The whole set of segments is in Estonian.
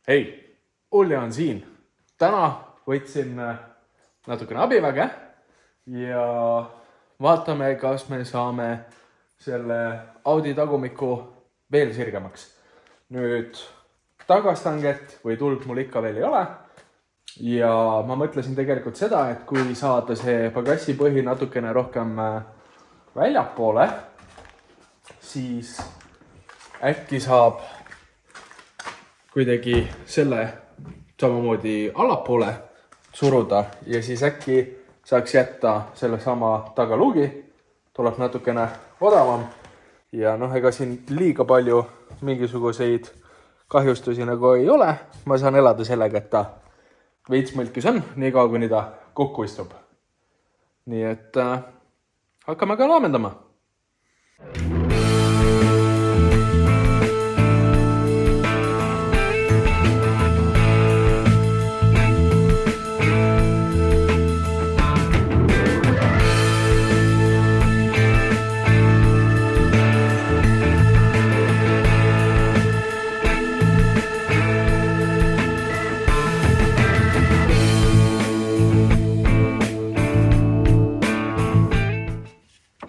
Hei, Ulja on siin. Täna võtsin natukene abiväge ja vaatame, kas me saame selle Audi tagumiku veel sirgemaks. Nüüd tagastanget või tuld mul ikka veel ei ole. Ja ma mõtlesin tegelikult seda, et kui saada see pagassi põhi natukene rohkem väljapoole, siis äkki saab kuidagi selle samamoodi allapoole suruda ja siis äkki saaks jätta selle sama tagaluugi. Tuleb natukene odavam ja ega siin liiga palju mingisuguseid kahjustusi nagu ei ole. Ma saan elada sellega, et ta veits mõlkis on, nii kaua kuni ta kokku istub. Nii et hakkame ka laamendama.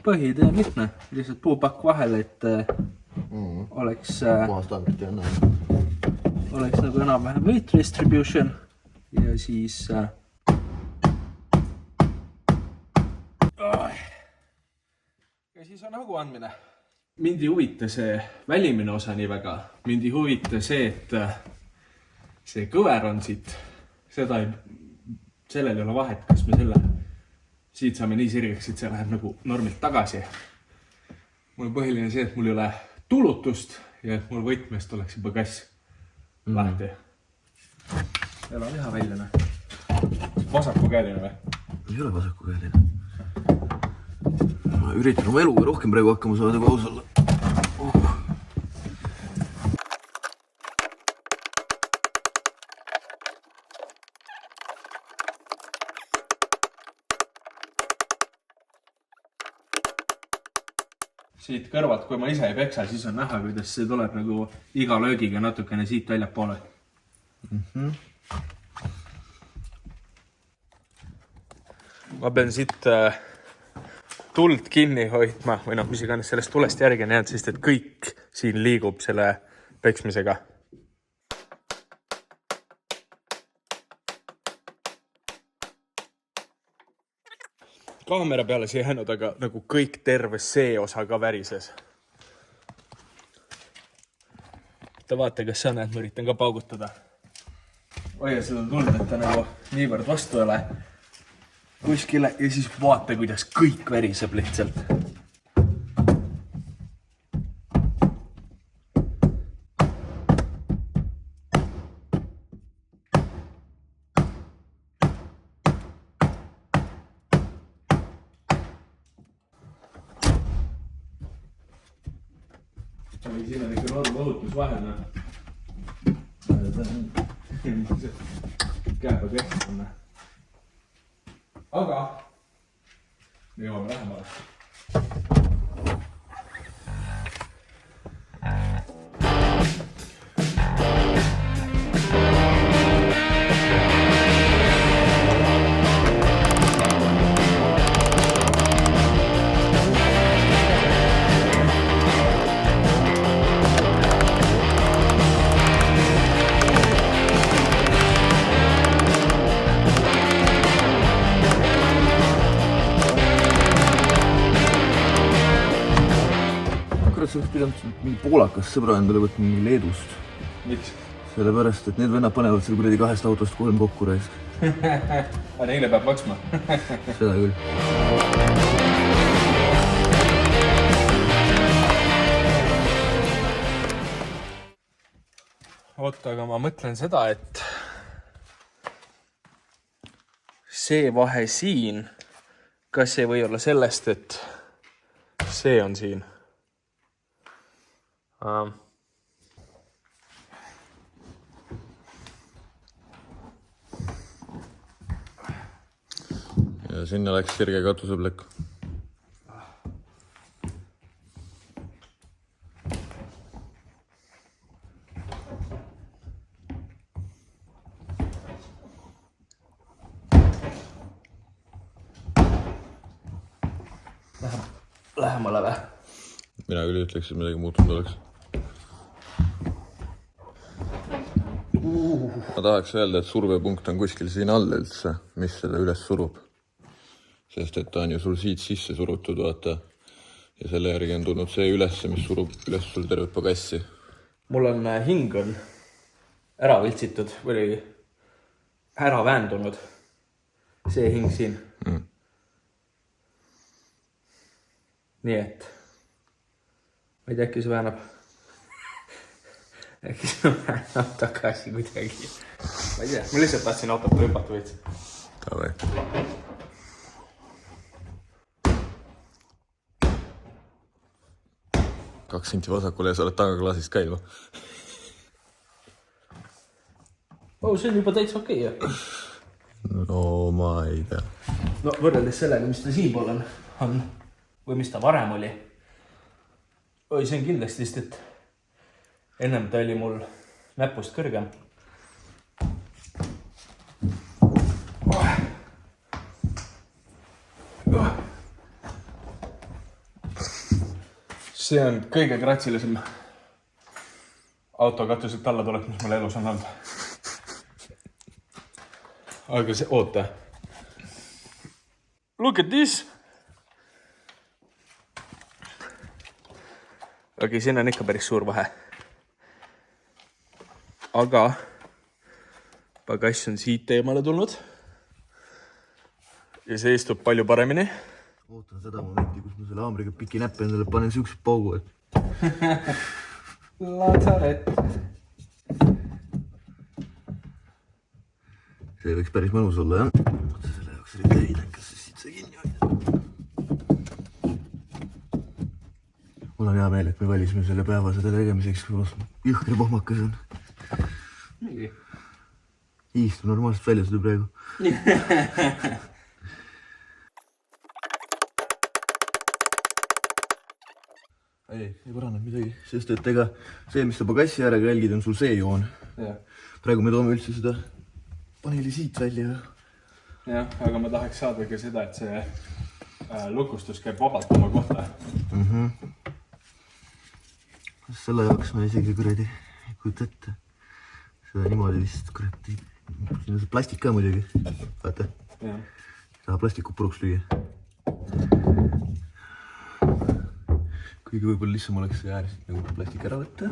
Põhitee mitme, lihtsalt puupakk vahel, et oleks nagu enam-vähem weight distribution ja siis on hagu andmine. Mind ei huvita see välimine osa nii väga. Mind ei huvita see, et see kõver on siit. Sellel ei ole vahet, kas me selle siit saame nii sirgeks, et see läheb nagu normilt tagasi. Mul on põhiline see, et mul ei ole tulutust ja et mul võtmest oleks juba kass lahti. Ela liha välja. Vasakukäeline või? Ei ole vasakukäeline. Ma üritan oma eluga rohkem praegu hakkama saada kui aus olla. Siit kõrvalt, kui ma ise ei peksa, siis on näha, kuidas see tuleb nagu iga löögiga natukene siit väljapoole. Ma pean siit tuld kinni hoidma või mis iganes sellest tulest järgi on jäänud, sest et kõik siin liigub selle peksmisega. Kaamera peale siia jäänud, aga nagu kõik terve see osa ka värises. Ta vaata, kas sa näed, ma üritan ka paugutada. Hoia seda tuld, et ta nagu niivõrd vastu ei ole kuskile ja siis vaata, kuidas kõik väriseb lihtsalt. Siin on ikka norm õhutus vahel. Käeba kehtib on. Aga me jõuame lähemale. Sa oleks pidanud mingi poolakas sõbra endale võtma mingi Leedust. Miks? Sellepärast, et need vennad panevad seal kuradi 2 autost 3 kokku reis. Aga neile peab maksma. Seda küll. Oota, aga ma mõtlen seda, et see vahe siin, kas ei või olla sellest, et see on siin? Ja sinna läks sirge katuseplekk. lähemale või? mina küll ütleks, et midagi muutunud oleks. Ma tahaks öelda, et survepunkt on kuskil siin all üldse, mis selle üles surub. Sest et ta on ju sul siit sisse surutud, vaata. Ja selle järgi on tulnud see ülesse, mis surub üles sul tervet pagassi. Mul on hing on ära viltsitud või ära väändunud. See hing siin. Nii et ma ei tea, äkki see väänab. Äkki see väänab tagasi kuidagi. Ma ei tea, ma lihtsalt tahtsin autot rüpata võits. Davai. Kaks sinti vasakule ja sa oled tagaklaasist ka juba. See on juba täitsa okei, jah. No ma ei tea. No võrreldes sellega, mis ta siinpool on. Või mis ta varem oli. See on kindlasti, sest et ennem ta oli mul näpust kõrgem. See on kõige kratsilisem autokatuselt alla tuleb, mis mul elus on olnud. Aga see, oota. Look at this. Okei, siin on ikka päris suur vahe. Aga pagass on siit eemale tulnud. Ja see istub palju paremini. Ootan seda momenti, kus ma selle haamriga piki näppe endale panen siuksed paugu, et... Lazaret. See võiks päris mõnus olla, jah? Oota selle jaoks oli käidekas, sest siit sai kinni hoida. Mul on hea meel, et me valisime selle päeva seda tegemiseks, kus jõhkri pohmakas on. Mingi. Iistu normaalselt välja seda praegu. Ei paranenud midagi, sest et ega see, mis sa pagassi äärega jälgid, on sul see joon. Praegu me toome üldse seda paneeli siit välja. Jah, aga ma tahaks saada ka seda, et see lukustus käib vabalt oma kohta. Selle jaoks ma isegi kuradi ei kujuta ette. Seda niimoodi vist kuradi. Siin on see plastik ka muidugi. Vaata. Taha plastikku puruks lüüa. Kuigi võib-olla lihtsam oleks see äärselt nagu plastik ära võtta.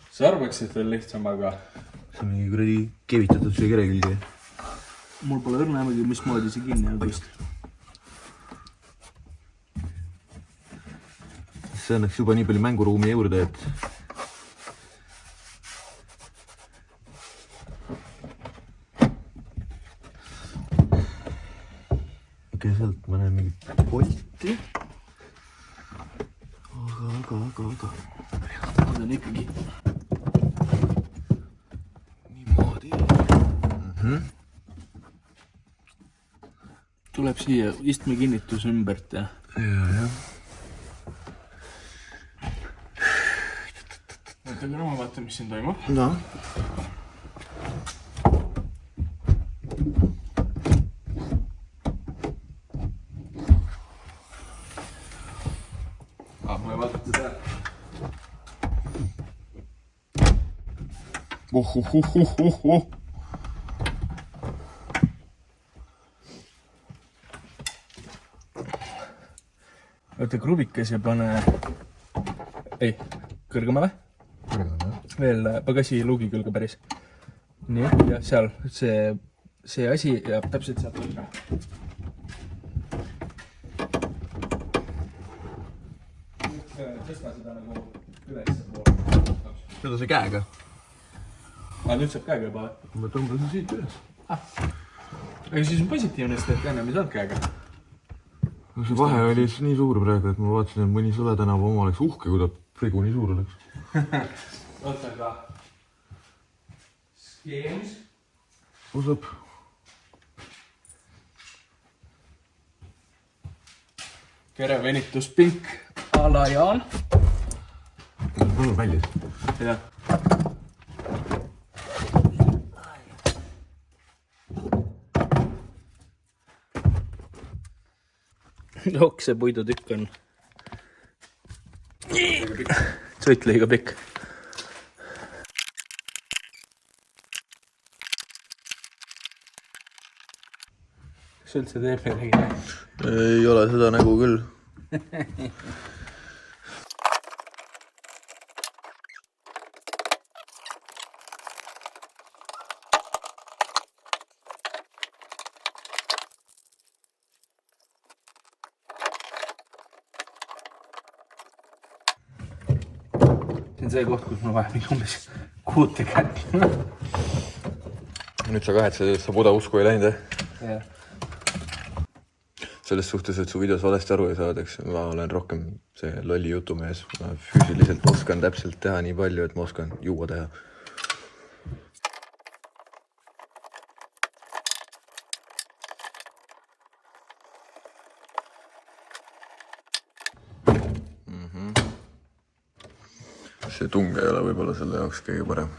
Sa arvaksid veel lihtsam, aga... See on mingi kuradi kevitatud see kere külge. Mul pole õrnämegi, mismoodi see kinni on vist. See annaks juba nii palju mänguruumi juurde, et... Okei, sealt ma näen mingit polti. Aga. Need on ikkagi. Niimoodi. Tuleb siia istme kinnitus ümbert ja... Jah. Mõtlegi ma vaatan, mis siin toimub. No. Ma ei vaadata seda. Võta kruvikas ja pane... Ei, kõrgemale. Veel pagassi luugi külge päris. Nii, ja seal see asi ja täpselt sealt lõika. Tõsta seda nagu ülesse poole. Seda see käega. Nüüd saab käega juba. Ma tõmbasin siit üles. Aga siis on positiivne, sest et ennem ei saanud käega. See vahe oli nii suur praegu, et ma vaatasin, et mõni Sõle tänava oma oleks uhke, kui ta prigu nii suur oleks. Võtan ka skeemis. Osab. Kerevenituspink a la Jaan. Palun välja. Jah. Jokk, see puidutükk on pikk. Sõit liiga pikk. Kas üldse teeb midagi? Ei ole seda nägu küll. See on see koht, kus ma vaja umbes 6 kätt. Nüüd sa kahetsed, et sa Buda usku ei läinud, Jah. Selles suhtes, et su videos valesti aru ei saadaks. Ma olen rohkem see lolli jutumees. Ma füüsiliselt oskan täpselt teha nii palju, et ma oskan juua teha. See tung ei ole võib-olla selle jaoks kõige parem.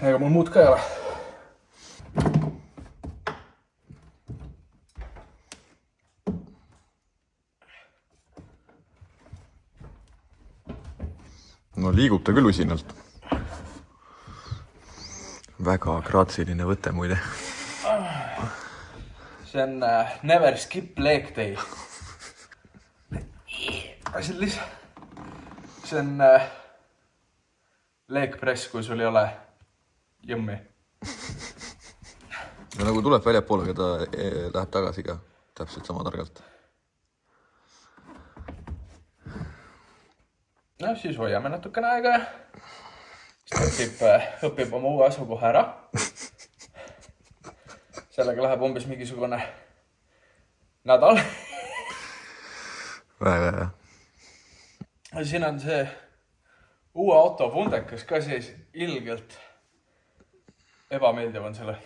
Ega mul muud ka ei ole. No liigub ta küll usinalt. Väga graatsiline võte muide. See on never skip leg day. See on leg press, kui sul ei ole jõmmi. Ja nagu tuleb väljapoole, ta läheb tagasi ka täpselt sama targalt. No siis hoiame natukene aega ja õpib oma uue asukoha ära. Sellega läheb umbes mingisugune nädal. Väga hea. Siin on see uue auto fundekas ka siis ilgelt ebameeldiv on selle.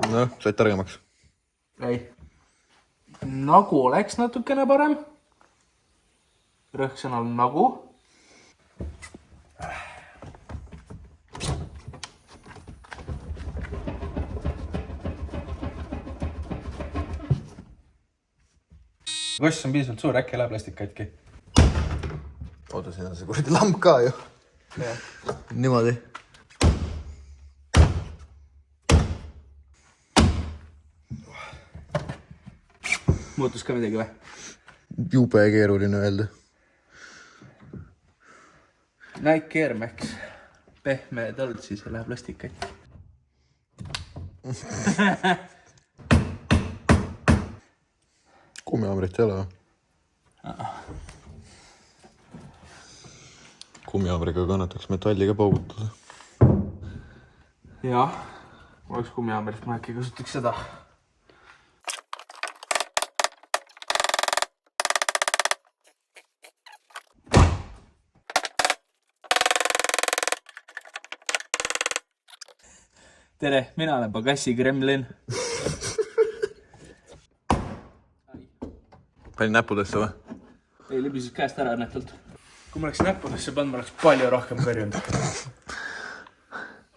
No, said targemaks. Ei. Nagu oleks natukene parem. Rõhksõnal nagu. Koss on piisavalt suur, äkki läheb plastik katki. Oota, siin on see kuradi lamp ka ju. Niimoodi. Muutus ka midagi või? Jube keeruline öelda. Nike Air Max. Pehme tõld, siis ei lähe plastik katki. Kummihaamrit ei ole või? Kummihaamriga kannataks metalli ka paugutada. Jah, oleks kummihaamrit, ma äkki kasutaks seda. Tere, mina olen Pagassi Kremlin. Pani näppudesse või? Ei, libises käest ära õnnetult. Kui ma oleks näppudesse pannud, ma oleks palju rohkem kõrjunud.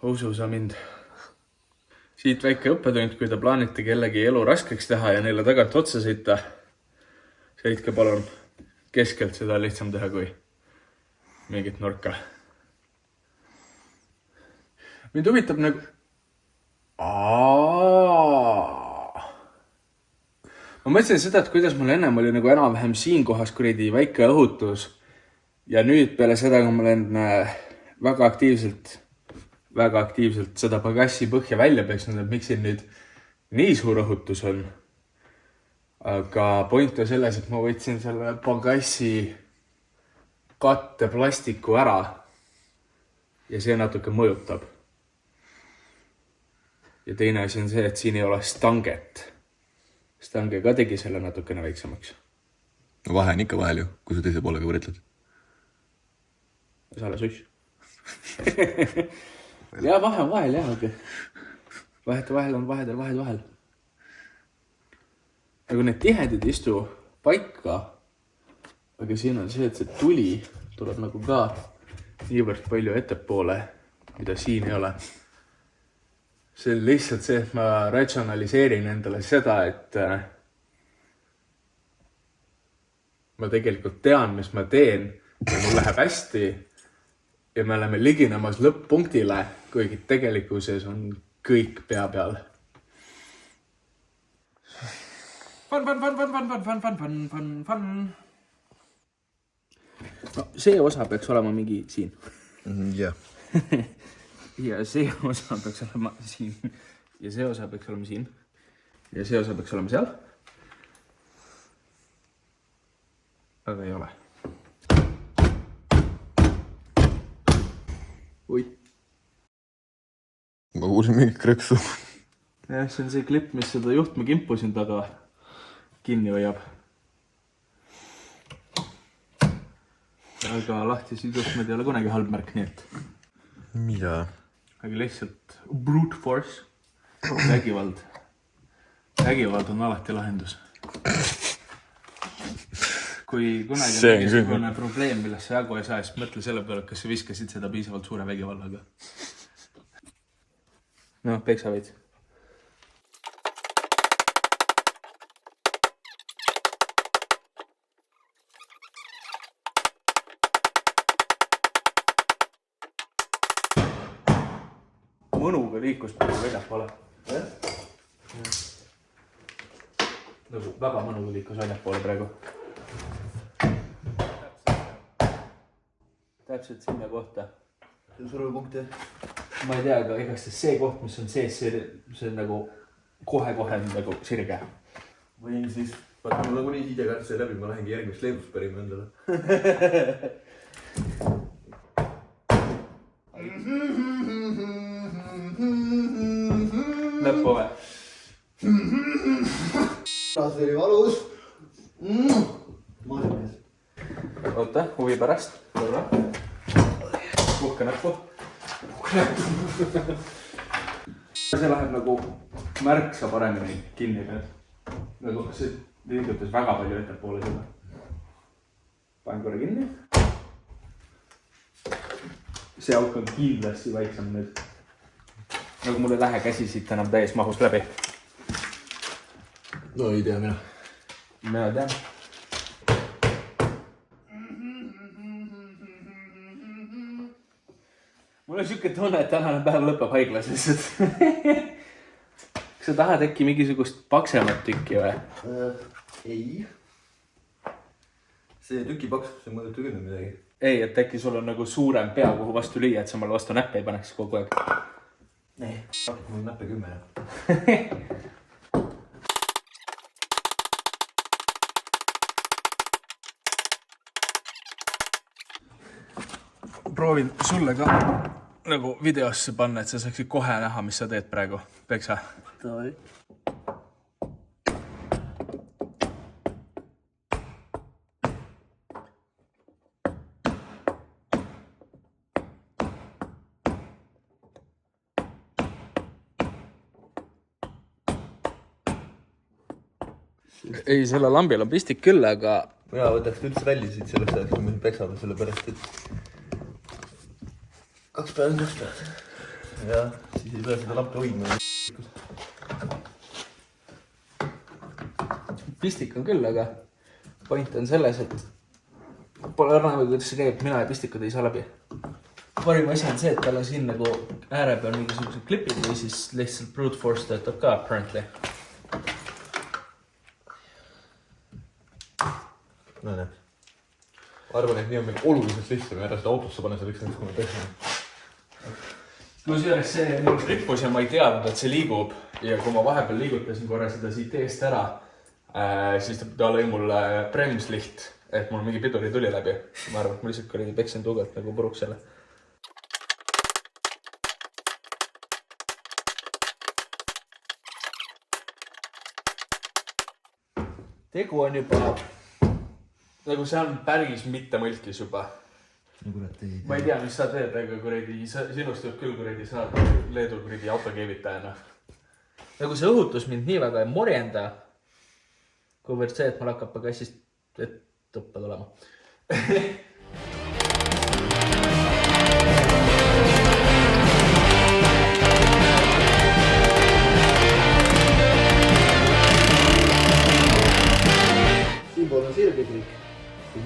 Usu sa mind. Siit väike õppetund, kui te plaanite kellegi elu raskeks teha ja neile tagant otsa sõita. Sõitke palun keskelt, seda lihtsam teha kui mingit nurka. Mind huvitab nagu... Ma mõtlesin seda, et kuidas mul ennem oli nagu enam-vähem siin kohas kuradi väike õhutus ja nüüd peale seda, kui ma olen väga aktiivselt seda Pagassi põhja välja peksnud, et miks siin nüüd nii suur õhutus on. Aga point on selles, et ma võtsin selle Pagassi katte plastiku ära ja see natuke mõjutab. Ja teine asi on see, et siin ei ole stanget. Stange ka tegi selle natukene väiksemaks. Vahe on ikka vahel ju, kui sa teise poolega võritled. Sa ole suss. Ja vahe on vahel, jah, okei. Vahete vahel on vahel. Nagu need tihedid istu paika, aga siin on see, et see tuli tuleb nagu ka niivõrd palju ettepoole, mida siin ei ole. See on lihtsalt see, et ma ratsionaliseerin endale seda, et ma tegelikult tean, mis ma teen ja mul läheb hästi ja me oleme liginemas lõpp-punktile, kuigi tegelikkuses on kõik pea peal. Fun. No, see osa peaks olema mingi siin. Jah. Ja see osa peaks olema siin. Ja see osa peaks olema siin. Ja see osa peaks olema seal. Aga ei ole. Oi. Ma kuulsin mingi krõksu. Jah, see on see klipp, mis seda juhtme kimpu siin taga kinni hoiab. Aga lahtisid juhtmed ei ole kunagi halb märk, nii et. Mida? Aga lihtsalt brute force. Vägivald. Vägivald on alati lahendus. Kui kunagi on mingisugune probleem, millest sa jagu ei saa, siis mõtle selle peale, kas sa viskasid seda piisavalt suure vägivallaga. No, peksa veits. Mõnuga liikus praegu väljapoole. Nagu väga mõnuga liikus väljapoole praegu. Täpselt sinna kohta. See on survepunkt, jah? Ma ei tea, aga igast see koht, mis on sees, see on nagu kohe nagu sirge. Võin siis, vaata mul nagu nii sidekaart sai läbi, ma lähengi järgmist leedust pärima endale. Lõppu või? See oli valus. Maasimees. Oota, huvi pärast. Korra. Puhka näppu. See läheb nagu märksa paremini kinni nüüd. Nagu see liigutas väga palju ettepoole seda. Panen korra kinni. See auk on kindlasti väiksem nüüd. Nagu mul ei lähe käsi siit enam täies mahus läbi. No ei tea mina. Mina tean. Mul on siuke tunne, et tänane päev lõpeb haiglas. Kas sa tahad äkki mingisugust paksemat tükki või? Ei. See tüki paks, see mõõdetu küll midagi. Ei, et äkki sul on nagu suurem pea, kuhu vastu lüüa, et sa mulle vastu näppe ei paneks kogu aeg. Nee, mul näppe 10. Proovin sulle ka nagu videosse panna, et sa saaksid kohe näha, mis sa teed praegu. Peksa. Davai. Ei, selle lambil on pistik küll, aga... Mina võtaks üldse välja siit sellest ajaks, kui me peksame selle pärast, et 2 päevad. Ja siis ei pea seda lampi hoidma. Pistik on küll, aga point on selles, et pole arnava, kuidas see käib, mina ja pistikud ei saa läbi. Parim asi on see, et tal on siin nagu ääre peal mingisugused klipid või siis lihtsalt brute force töötab ka apparently. No näe. Arvan, et nii on meil oluliselt lihtsam ja ära seda autosse panna selleks, kui me peksame. Kusjuures see mul rippus ja ma ei teadnud, et see liigub. Ja kui ma vahepeal liigutasin korra seda siit eest ära, siis ta lõi mul bremsliht, et mul mingi piduri tuli läbi. Ma arvan, et ma lihtsalt kuradi peksin tugelt nagu puruks selle. Tegu on juba... Nagu see on päris mitte mõlkis juba. No kurat ei tea. Ma ei tea, mis sa teed, aga kuradi, sinust võib küll kuradi saad Leedu kuradi autokeevitajana. Nagu see õhutus mind nii väga ei morjenda, kuivõrd see, et mul hakkab pagassist tuppa tulema. oli kõik.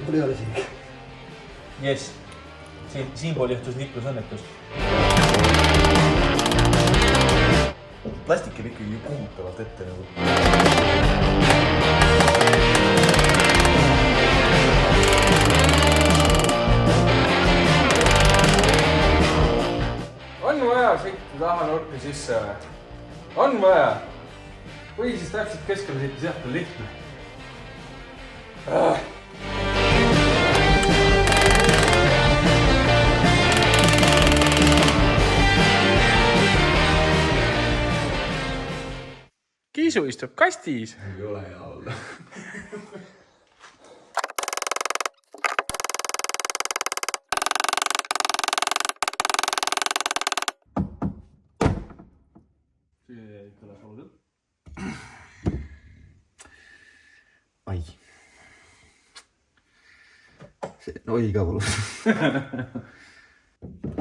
Mul ei ole isegi. Jess, siinpool juhtus liiklusõnnetus. Plastik jääb ikkagi kohutavalt ette nagu. On vaja sõita taha nurki sisse või? On vaja? Või siis täpselt keskele sõita, sealt on lihtne. Kiisu istub kastis. Ei ole hea olla. See kõlas oludel. Ai. See oi ka valus.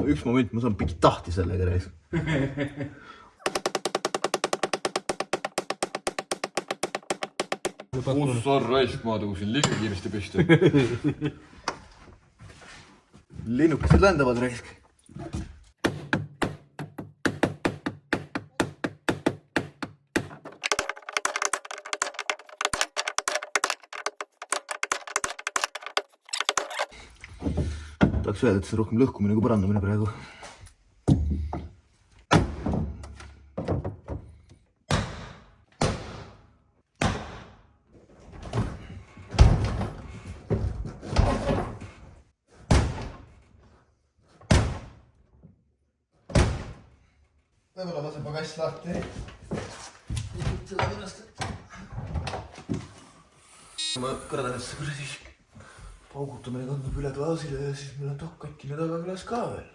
Üks moment, ma saan pikki tahti sellega reis. Kus on raisk, ma tõusin liiga kiiresti püsti. Linnukesed lendavad raisk. Tahaks öelda, et see on rohkem lõhkumine kui parandamine praegu. Võib-olla ma see pagass lahti selle pärast, et ma kardan, et see kuradi paugutamine kandub üle klaasile ja siis meil on katkine tagaklaas ka veel.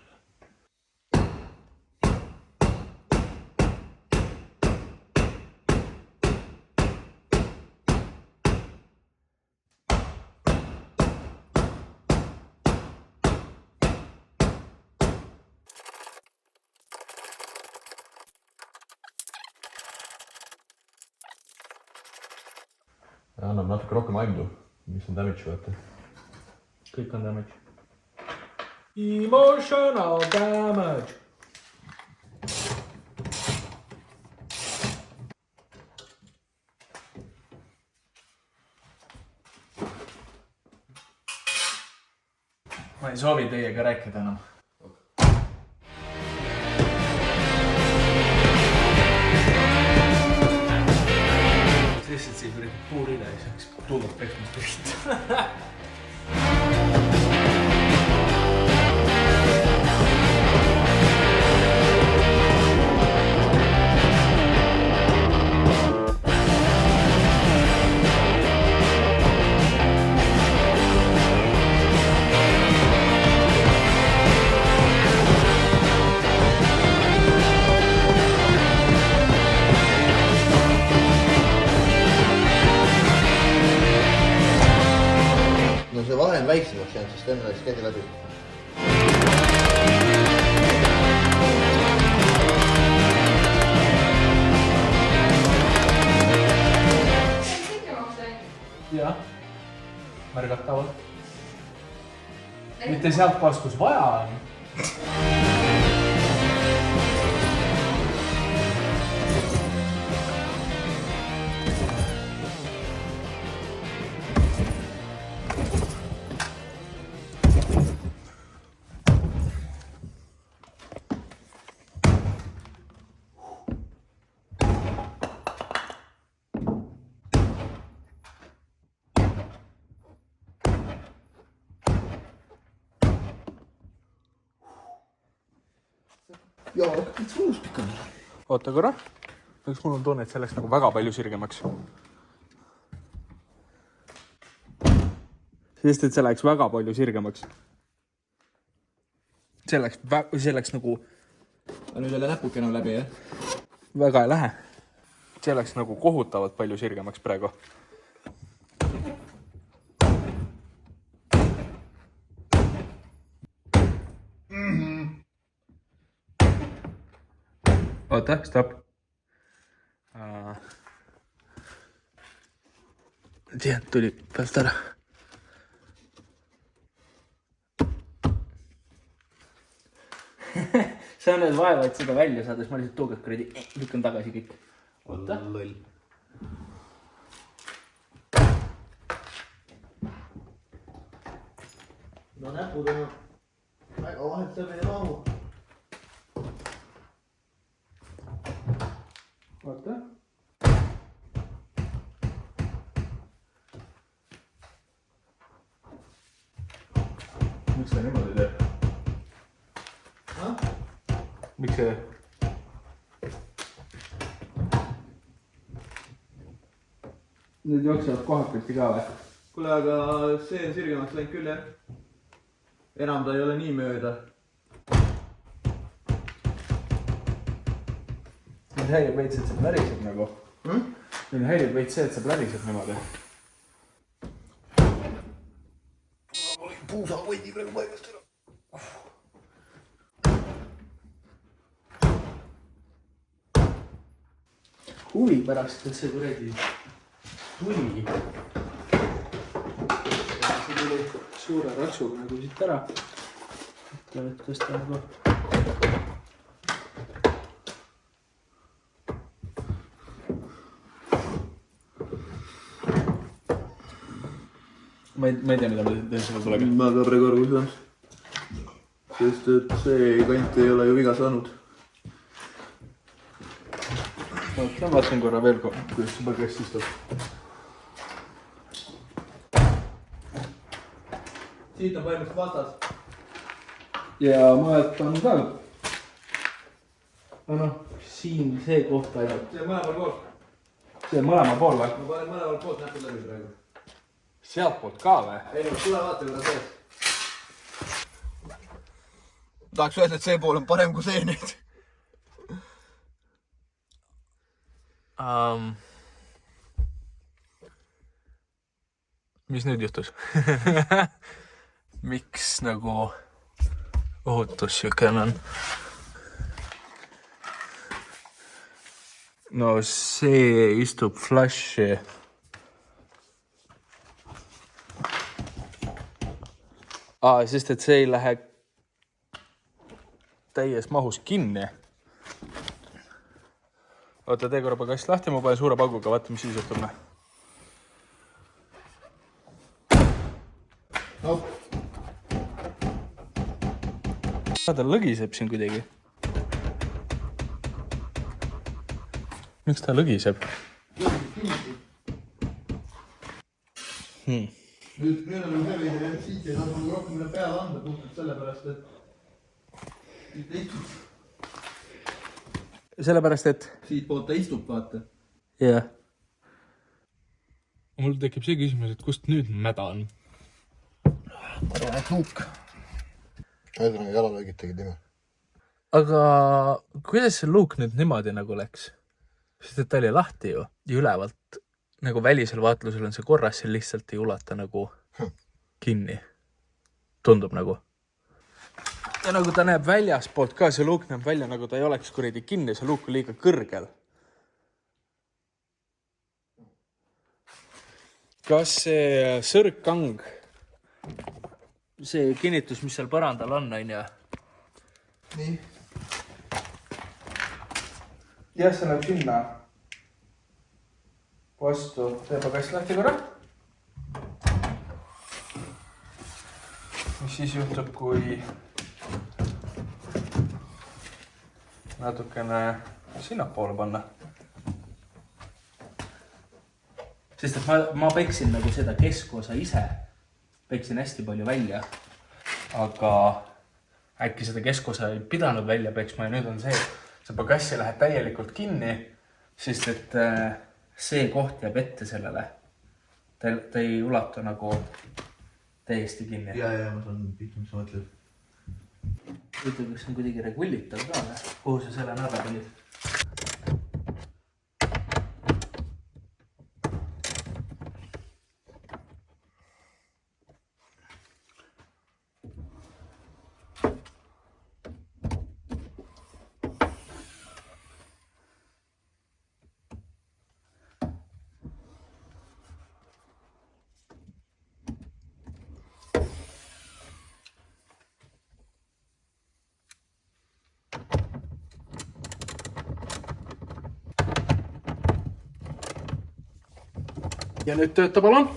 Annab natuke rohkem aimu, mis on damage võtta. Kõik on damage. Emotional damage. Ma ei soovi teiega rääkida enam. Lihtsalt see kuradi puur üle ja saaks tuldab peksmast püsti. No see vahe on väiksemaks jäänud, sest enne läks kädi läbi. Jah, märgatavalt. Mitte sealt kohast, kus vaja on. Jaa, kõik suus pikanud. Oota korra. Üks mul on tunne, et see läks nagu väga palju sirgemaks. Sest, et see läks väga palju sirgemaks. See läks nagu... Nüüd jälle näpukene läbi, jah? Väga ei lähe. See läks nagu kohutavalt palju sirgemaks praegu. Oota, stop. Tuli pealt ära. sa nüüd vaevaid seda välja saades, ma lihtsalt toogad kuradi, lükkan tagasi kõik. Oota. Loll. No näpud on väga vahelt läbi raamu. Oota. Miks ta niimoodi teeb? Miks see? Nüüd jooksevad kohakülti ka või? Kuule, aga see on sirgemaks läinud küll, jah? Enam ta ei ole nii mööda. Nüüd häirib veits, et see pläriseb nagu. Nüüd häirib veits see, et see pläriseb niimoodi. Puusa võidi praegu paigast ära. Huvi pärast, et see kuradi tuli. See tuli suure ratsuga nagu siit ära. Et kas ta nagu... Ma ei tea, mida ma teen selle tulega. Ma ka praegu aru ei saanud. Sest et see kant ei ole ju viga saanud. Ma vaatan korra veel, kuidas see põgest istub. Siit on põhimõtteliselt vastas. Ja maelt on ka. Noh, siin see koht ainult. See on mõlemal pool. See on mõlema pool või? Ma panen mõlemal poolt näpud läbi praegu. Sealt poolt ka või? Ei, tule vaata, kuidas sees. Tahaks öelda, et see pool on parem kui see nüüd. Mis nüüd juhtus? Miks nagu ohutus siukene on? No see istub flashi. Sest et see ei lähe täies mahus kinni. Oota, tee korra pagast lahti, ma panen suure pauguga, vaata, mis siis juhtub. No. Ta lõgiseb siin kuidagi. Miks ta lõgiseb? Nüüd on see veidi, et siit ei saa mulle rohkem üle peale anda, puhtalt sellepärast, et siit istub. Sellepärast, et... Siit poolt ta istub, vaata. Jah. Mul tekib see küsimus, et kust nüüd mäda on? Ma arvan, et luuk. Ühesõnaga jalalõigid tegid nime. Aga kuidas see luuk nüüd niimoodi nagu läks? Sest et ta oli lahti ju. Ja ülevalt nagu välisel vaatlusel on see korras, see lihtsalt ei ulata nagu kinni. Tundub nagu. Ja nagu ta näeb väljas poolt ka, see luuk näeb välja, nagu ta ei oleks kuradi kinni, see luuk on liiga kõrgel. Kas see sõrkkang, see kinnitus, mis seal põrandal on ja? Nii. Jah, see läheb sinna vastu. Tee pagast lahti korra. Mis siis juhtub, kui natukene sinnapoole panna? Sest et ma peksin nagu seda keskosa ise. Peksin hästi palju välja. Aga äkki seda keskosa ei pidanud välja peksma ja nüüd on see pagassi läheb täielikult kinni, sest et see koht jääb ette sellele. Ta ei ulatu nagu täiesti kinni. Ja, ma saan pihtu, mis sa mõtled. Ütle, kas on kuidagi regullitav ka, kuhu sa selle narra panid? ja nüüd tööta palun.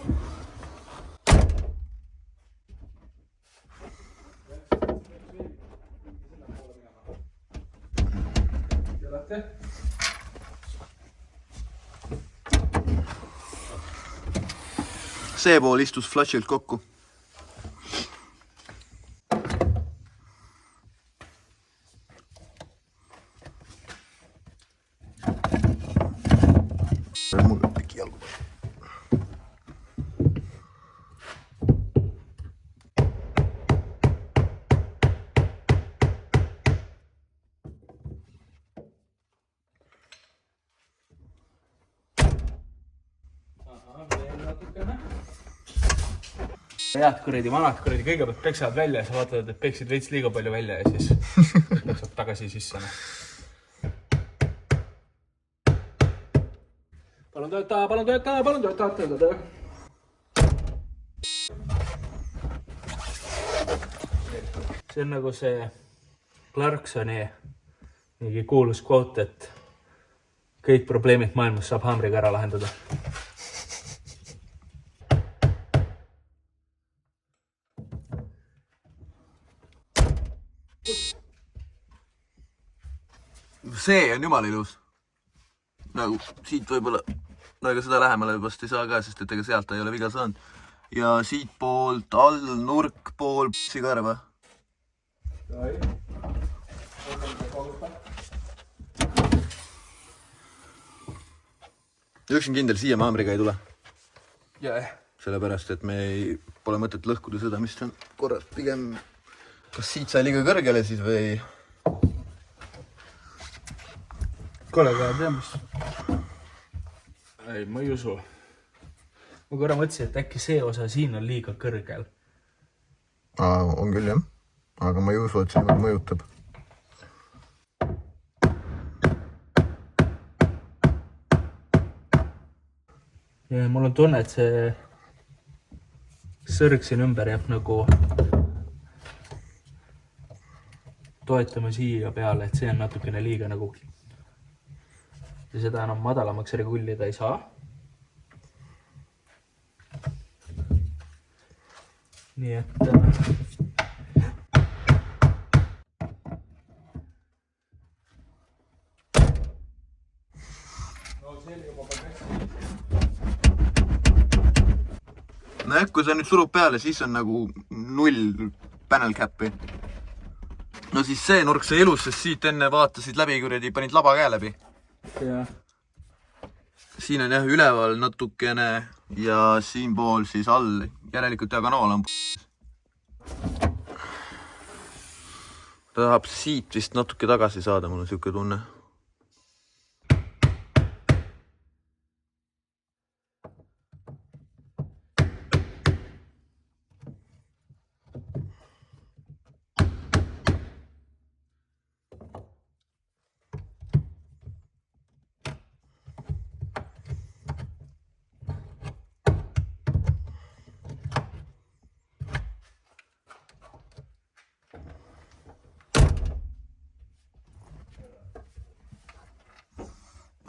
See pool istus flashilt kokku. Mul on piki jalgu. Head kuradi, vanad kuradi, kõigepealt peksavad välja ja sa vaatad, et peksid veits liiga palju välja ja siis peksad tagasi sisse. Palun tööta, palun tööta, palun tööta, tööta. See on nagu see Clarksoni mingi kuulus quote, et kõik probleemid maailmas saab haamriga ära lahendada. See on jumala ilus. Nagu siit võib-olla, no ega seda lähemale vast ei saa ka, sest et ega sealt ei ole viga saanud. Ja siit poolt all nurk pool sigarva. Üksin kindel, siia maamriga ei tule. Sellepärast, et me pole mõtet lõhkuda seda, mis on korras pigem kas siit sai liiga kõrgele siis või... Kollega teemas. Ei, ma ei usu. Ma korra mõtlesin, et äkki see osa siin on liiga kõrgel. On küll jah, aga ma ei usu, et see mõjutab. Ja mul on tunne, et see sõrg siin ümber jääb nagu toetama siia peale, et see on natukene liiga nagu... Ja seda enam madalamaks regullida ei saa. Nii et... No kui see nüüd surub peale, siis on nagu 0 panel cap'i. No siis see nurk sai ilus, sest siit enne vaatasid läbi, kuradi panid laba käe läbi. Ja. Siin on jah üleval natukene ja siin pool siis all. Järelikult diagonaal on ta tahab siit vist natuke tagasi saada, mul on siuke tunne.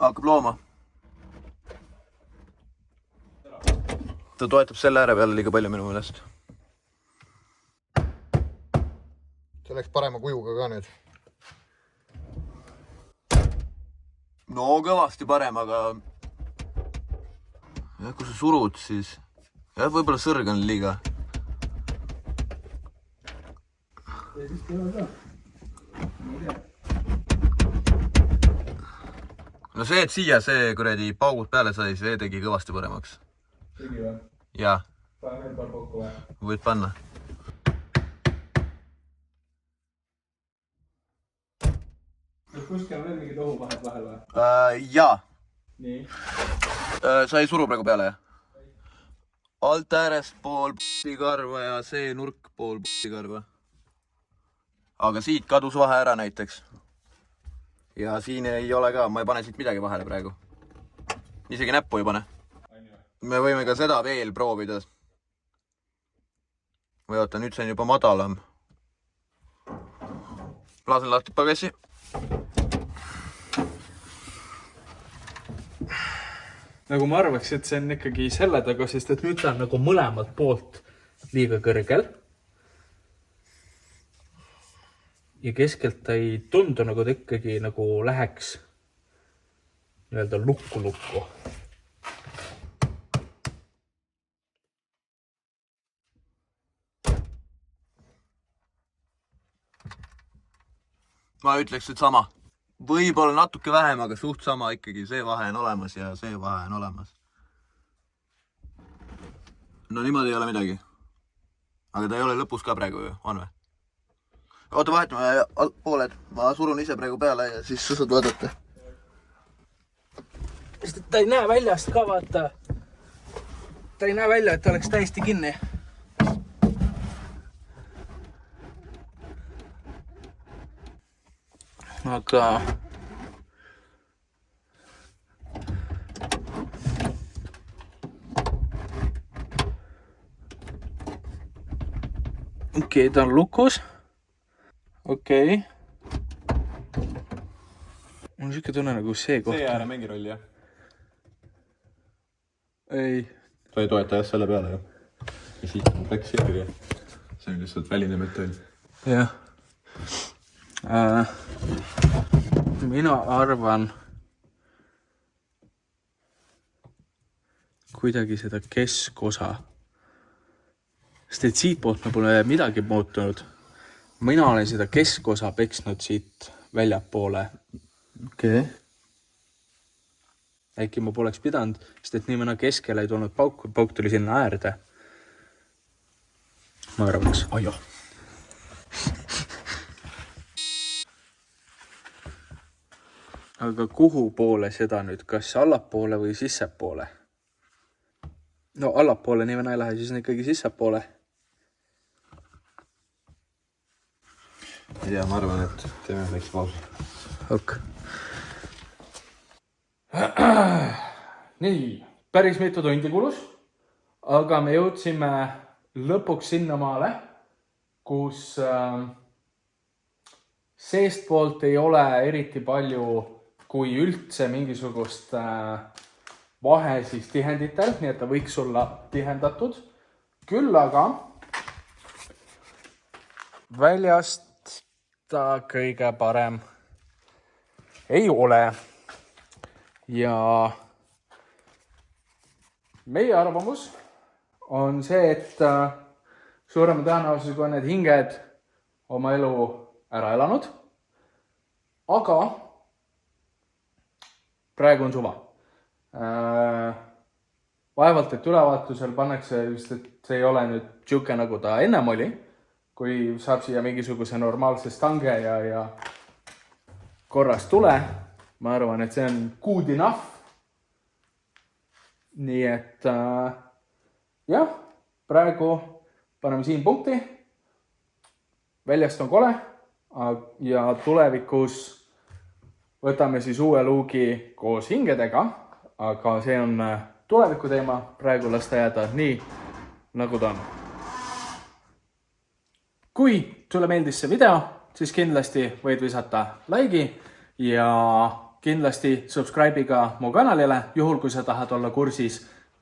Hakkab looma. Ta toetab selle ääre peale liiga palju minu meelest. See läks parema kujuga ka nüüd. No kõvasti parem, aga... Ja, kui sa surud, siis... Ja, võib-olla sõrg on liiga. Ja siis ei ole ka. Ma ei tea. No see, et siia see kuradi paugud peale sai, see tegi kõvasti paremaks. Tegi või? Jaa. Pane veel paar kokku või? Võid panna. Kuskil on veel mingi tohu vahel või? Jaa. Nii. Sa ei suru praegu peale, jah? Alt äärest pool p***ikarva ja see nurk pool p***ikarva. Aga siit kadus vahe ära näiteks. Ja siin ei ole ka, ma ei pane siit midagi vahele praegu. Isegi näppu ei pane. Me võime ka seda veel proovida. Või oota, nüüd see on juba madalam. Laasen lahti pagassi. nagu ma arvaks, et see on ikkagi selle taga, sest et nüüd ta on nagu mõlemalt poolt liiga kõrgel. Ja keskelt ta ei tundu nagu ta ikkagi nagu läheks nii-öelda lukku. Ma ütleks, et sama. Võib-olla natuke vähem, aga suht sama ikkagi. See vahe on olemas ja see vahe on olemas. No niimoodi ei ole midagi. Aga ta ei ole lõpus ka praegu ju, on või? Oota, vahetame pooled. Ma surun ise praegu peale ja siis sa saad vaadata. Sest ta ei näe väljast ka, vaata. Ta ei näe välja, et ta oleks täiesti kinni. Aga... Okei, ta on lukus. Okei. Mul on siuke tunne nagu see koht. See ääre mängi rolli, jah? Ei. Ta ei toeta jah selle peale ju. Ja siit on pleks ikkagi. See on lihtsalt väline metall. Jah. Mina arvan kuidagi seda keskosa. Sest et siit poolt me pole midagi muutunud. Mina olen seda keskosa peksnud siit väljapoole. Okei. Äkki ma poleks pidanud, sest et nii mõna keskele ei tulnud pauk tuli sinna äärde. Ma arvaks. Ajo. Aga kuhu poole seda nüüd? Kas allapoole või sissepoole? No allapoole nii ei lähe, siis on ikkagi sissepoole. Ja ma arvan, et teeme väikse pausi. Ok. Nii, päris mitu tundi kulus, aga me jõudsime lõpuks sinna maale, kus seestpoolt ei ole eriti palju, kui üldse mingisugust vahe siis tihenditel, nii et ta võiks olla tihendatud. Küll aga väljast ta kõige parem ei ole. Ja meie arvamus on see, et suurema tõenäosusega on need hinged oma elu ära elanud. Aga praegu on suva. Vaevalt, et ülevaatusel pannakse just, et see ei ole nüüd siuke nagu ta ennem oli, kui saab siia mingisuguse normaalse stange ja korras tule. Ma arvan, et see on good enough. Nii et jah, praegu paneme siin punkti. Väljast on kole ja tulevikus võtame siis uue luugi koos hingedega, aga see on tuleviku teema. Praegu lasta jääda nii, nagu ta on. Kui sulle meeldis see video, siis kindlasti võid visata like'i ja kindlasti subscribe'i ka mu kanalile, juhul kui sa tahad olla kursis,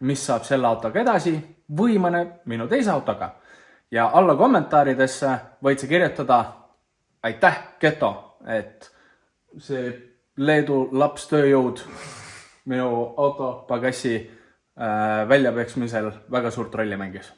mis saab selle autoga edasi või mõne minu teise autoga. Ja alla kommentaaridesse võid sa kirjutada aitäh, Keto, et see Leedu laps tööjõud minu auto pagassi väljapeksmisel väga suurt rolli mängis.